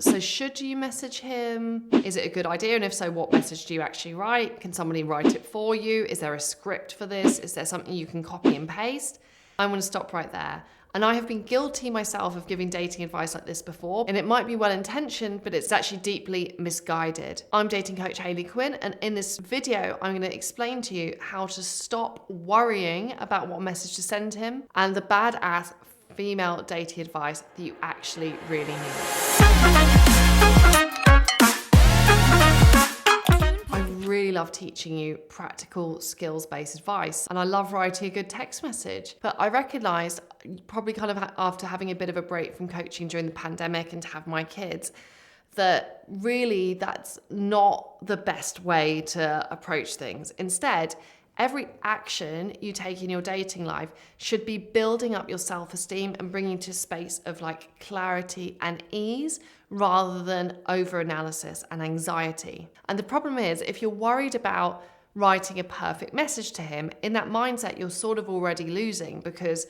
So should you message him? Is it a good idea? And if so, what message do you actually write? Can somebody write it for you? Is there a script for this? Is there something you can copy and paste? I'm going to stop right there. And I have been guilty myself of giving dating advice like this before, and it might be well-intentioned, but it's actually deeply misguided. I'm dating coach Hayley Quinn, and in this video, I'm going to explain to you how to stop worrying about what message to send him and the badass female dating advice that you actually really need. Really love teaching you practical skills-based advice, and I love writing a good text message. But I recognized, probably kind of after having a bit of a break from coaching during the pandemic and to have my kids, that really that's not the best way to approach things. Instead, every action you take in your dating life should be building up your self-esteem and bringing to a space of like clarity and ease rather than over-analysis and anxiety. And the problem is, if you're worried about writing a perfect message to him, in that mindset, you're sort of already losing, because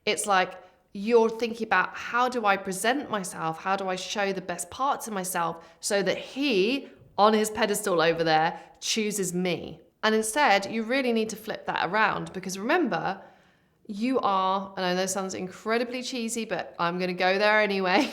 it's like you're thinking about, how do I present myself? How do I show the best parts of myself so that he, on his pedestal over there, chooses me? And instead, you really need to flip that around, because remember, you are, and I know this sounds incredibly cheesy, but I'm going to go there anyway.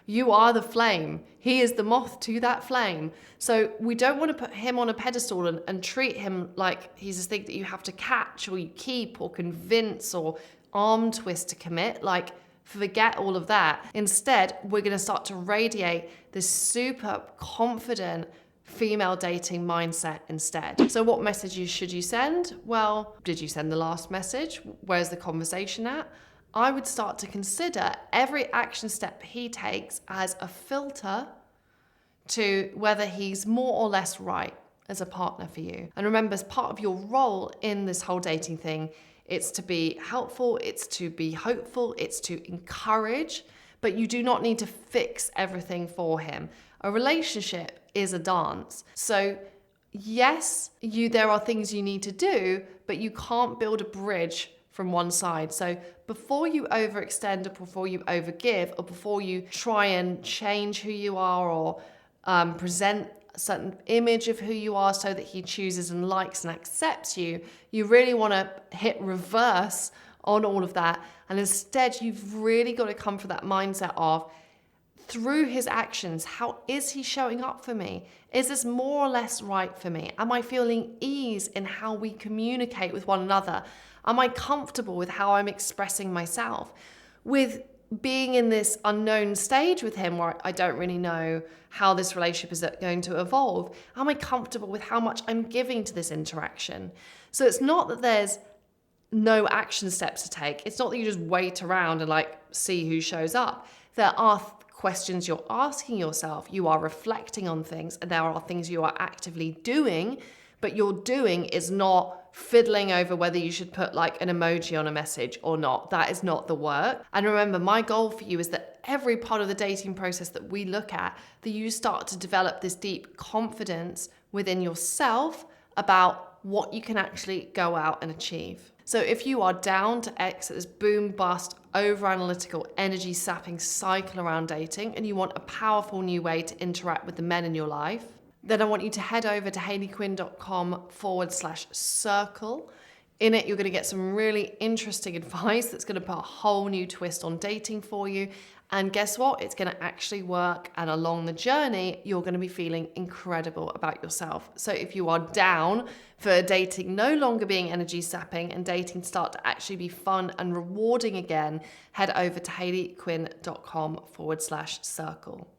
You are the flame. He is the moth to that flame. So we don't want to put him on a pedestal and treat him like he's this thing that you have to catch or you keep or convince or arm twist to commit. Like, forget all of that. Instead, we're going to start to radiate this super confident female dating mindset instead. So what messages should you send? Well, did you send the last message? Where's the conversation at? I would start to consider every action step he takes as a filter to whether he's more or less right as a partner for you. And remember, as part of your role in this whole dating thing, it's to be helpful, it's to be hopeful, it's to encourage, but you do not need to fix everything for him. A relationship is a dance. So yes, there are things you need to do, but you can't build a bridge from one side. So before you overextend, or before you overgive, or before you try and change who you are, or present a certain image of who you are so that he chooses and likes and accepts you, you really want to hit reverse on all of that. And instead, you've really got to come from that mindset of, through his actions, how is he showing up for me? Is this more or less right for me? Am I feeling ease in how we communicate with one another? Am I comfortable with how I'm expressing myself? With being in this unknown stage with him where I don't really know how this relationship is going to evolve, am I comfortable with how much I'm giving to this interaction? So it's not that there's no action steps to take. It's not that you just wait around and like see who shows up. There are questions you're asking yourself, you are reflecting on things, and there are things you are actively doing, but your doing is not fiddling over whether you should put like an emoji on a message or not. That is not the work. And remember, my goal for you is that every part of the dating process that we look at, that you start to develop this deep confidence within yourself about what you can actually go out and achieve. So if you are down to exit this boom bust, over-analytical, energy-sapping cycle around dating, and you want a powerful new way to interact with the men in your life, then I want you to head over to hayleyquinn.com/circle. In it, you're going to get some really interesting advice that's going to put a whole new twist on dating for you. And guess what? It's going to actually work. And along the journey, you're going to be feeling incredible about yourself. So if you are down for dating no longer being energy sapping and dating start to actually be fun and rewarding again, head over to hayleyquinn.com/circle.